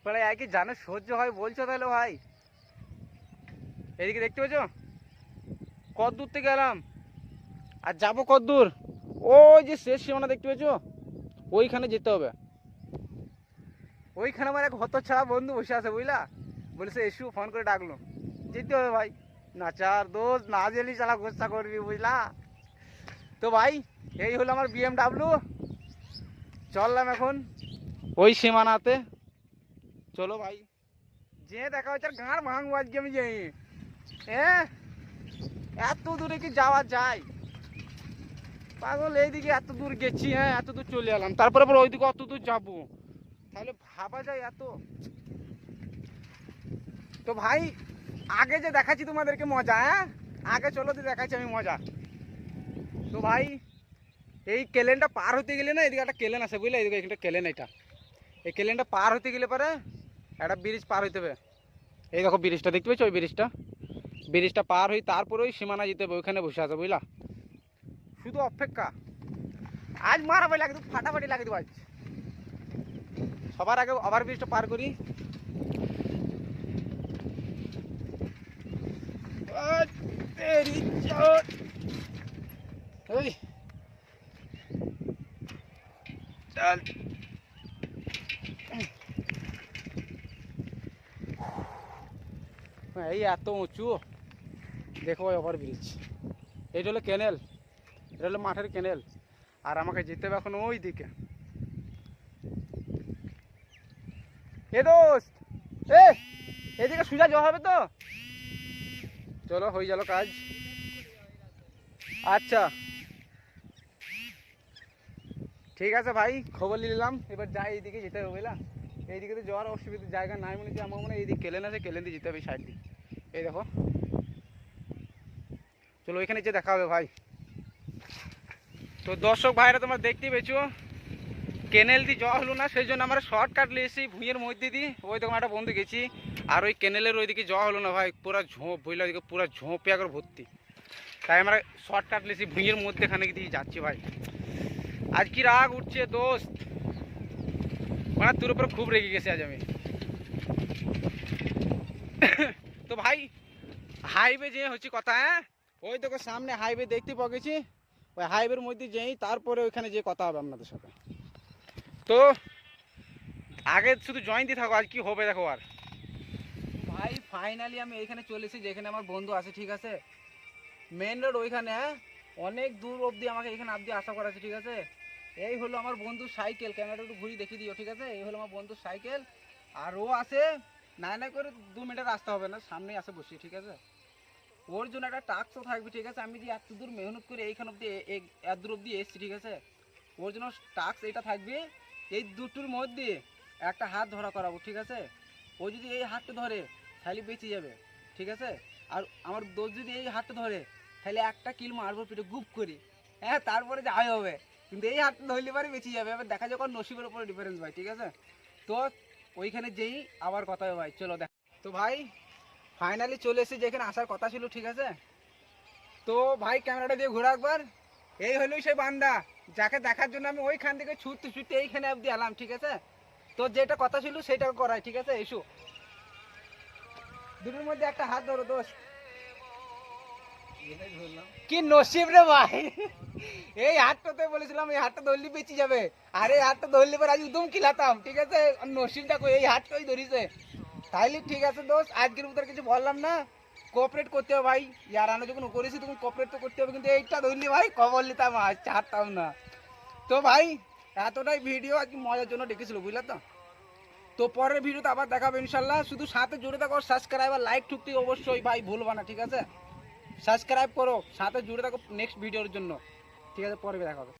বলে একই জানে সহ্য হয় বলছো তাহলে ভাই। এদিকে দেখতে পেয়েছো কত দূর থেকে এলাম আর যাবো কত দূর? ওই যে শেষ সীমানা দেখতে পেয়েছো, ওইখানে যেতে হবে। ওইখানে আমার এক হতচ্ছাড়া বন্ধু বসে আছে বুঝলা, বলেছে এসু ফোন করে ডাকলো, যেতে হবে ভাই। নাচার দোষ না জেলি চালা গোসা করবি বুঝলা। তো ভাই এই হলো আমার BMW, চললাম এখন ওই সীমানাতে। চলো ভাই, যে দেখা হচ্ছে আর গাঁড় ভাঙবো আজকে আমি যাই। হ্যাঁ এত দূরে কি যাওয়া যায় পাগল? এইদিকে এত দূর গেছি, হ্যাঁ এত দূর চলে এলাম, তারপরে আবার ওইদিকে অত দূর যাবো, তাহলে ভাবা যায় এত। তো ভাই আগে যে দেখাচ্ছি তোমাদেরকে মজা, হ্যাঁ আগে চলো তো দেখাচ্ছি আমি মজা। তো ভাই এই কেলেনটা পার হতে গেলে না, এদিকে একটা কেলেন আছে বুঝলে, এদিকে একটা কেলেন, এটা এই কেলেনটা পার হতে গেলে পরে একটা ব্রিজ পার হইতে হবে। এই দেখো ব্রিজটা দেখতে পেয়েছো, ওই ব্রিজটা পার হই তারপরে ওই সীমানা যেতে হবে, ওইখানে বসে আছে বুঝলা। শুধু অপেক্ষা, আজ মারামারি লাগে দেবো, ফাটাফাটি লাগে দেবো আজ। সবার আগে ওভার ব্রিজটা পার করি। চল এই এত উঁচু, দেখো ওভার ব্রিজ, এইটা হলো ক্যানেল, এটা হলো মাঠের ক্যানেল, আর আমাকে যেতে হবে এখন ওই দিকে। এ দোস্ত এদিকে সোজা যাওয়া হবে তো? চলো হয়ে গেল কাজ। আচ্ছা ঠিক আছে ভাই, খবর নিলাম, এবার যাই এইদিকে যেতে হবে বুঝলা। এইদিকে তো যাওয়ার অসুবিধা জায়গা নাই মনে হচ্ছে আমার, মনে হয় এইদিকে কেলেন আছে, কেলেন দিয়ে যেতে হবে সাইড দিয়ে। এই দেখো চলো ওইখানে যে দেখা হবে ভাই। তো দর্শক ভাইরা তোমরা দেখতে পেয়েছো কেনেল দিয়ে যাওয়া হলো না, সেই জন্য আমরা শর্টকাট নিয়েছি ভুঁইয়ের মধ্যে দিয়ে, ওই দেখো একটা বন্ধু গেছি। আর ওই কেনেলের ওইদিকে যাওয়া হলো না ভাই, পুরো ঝোঁপ বুঝলা, ওইদিকে পুরো ঝোঁপে একবার ভর্তি, তাই আমরা শর্টকাট নিয়েছি ভুঁইয়ের মধ্যেখানে দিয়ে যাচ্ছি ভাই। আজ কি রাগ উঠছে দোস্ত, মানে তোর উপর খুব রেগে গেছে আজ আমি। তো ভাই হাইওয়ে যে হচ্ছে কথা, হ্যাঁ ওই দেখো সামনে হাইওয়ে দেখতে পাওয়া গেছি, ওই হাইওয়ের মধ্যে যেই তারপরে ওইখানে যে কথা হবে আপনাদের সাথে। তো আগে শুধু জয়েন দিয়ে থাকো, আজ কি হবে দেখো। আর ভাই ফাইনালি আমি এইখানে চলে এসেছি যেখানে আমার বন্ধু আছে, ঠিক আছে মেন রোড ওইখানে, হ্যাঁ অনেক দূর অবধি আমাকে এখানে অবধি আশা করা আছে, ঠিক আছে। এই হলো আমার বন্ধুর সাইকেল, ক্যামেরাটা একটু ঘুরিয়ে দেখিয়ে দিও, ঠিক আছে। এই হলো আমার বন্ধুর সাইকেল, আর ও আছে না করে 2 মিনিটের রাস্তা হবে না, সামনেই আসে বসি, ঠিক আছে। ওর জন্য একটা টাস্কও থাকবে, ঠিক আছে। আমি যে এত দূর মেহনত করে এইখান অবধি এত দূর অবধি এসছি, ঠিক আছে, ওর জন্য টাস্ক এটা থাকবে, এই দুটোর মধ্যে একটা হাত ধরা করাবো, ঠিক আছে। ও যদি এই হাতটা ধরে তাহলে বেঁচে যাবে, ঠিক আছে। আর আমার দোষ যদি এই হাতটা ধরে তাহলে একটা কিল মারবো পিঠে গুপ করি, হ্যাঁ তারপরে যাই হবে। কিন্তু এই হাতটা ধরলে পারে বেঁচে যাবে, এবার দেখা যাক নসিবের উপরে ডিফারেন্স ভাই, ঠিক আছে। তো ওইখানে যেই আবার কথা হবে ভাই, চলো দেখ। তো ভাই ফাইনালি চলে এসেছি যেখানে আসার কথা ছিল, ঠিক আছে। তো ভাই ক্যামেরাটা দিয়ে ঘোরা একবার, এই হলো সেই বান্দা যাকে দেখার জন্য আমি ওইখান থেকে ছুটতে ছুটতে এইখানে অবধি এলাম, ঠিক আছে। তো যেটা কথা ছিল সেটা করাই, ঠিক আছে। এসো দুটোর মধ্যে একটা হাত ধরো দোষ, কি নসিব রে ভাই। এই হাতটাতে বলেছিলাম এই হাতটা ধরলি বেঁচে যাবে, আর এই হাতটা ধরলে পরে আজ উদম খিলাতাম, ঠিক আছে। নসিবটা এই হাতটাই ধরিছে, তাইলে ঠিক আছে দোষ, আজকের মতো কিছু বললাম না, কোঅপারেট করতে হবে ভাই। ইয়ার আনো যখন করেছি তখন কোঅপারেট তো করতে হবে, কিন্তু এইটা ধরলি ভাই খবর নিতাম, আজ ছাড়তাম না। তো ভাই এতটাই ভিডিও আজকে মজার জন্য ডেকেছিল বুঝলা তো। তো পরের ভিডিওতে আবার দেখাবো ইনশাল্লাহ, শুধু সাথে জুড়ে থাকো, সাবস্ক্রাইব আর লাইক ঠুকতে অবশ্যই ভাই ভুলবা না, ঠিক আছে। সাবস্ক্রাইব করো, সাথে জুড়ে থাকো নেক্সট ভিডিওর জন্য, ঠিক আছে। পরে দেখা হবে।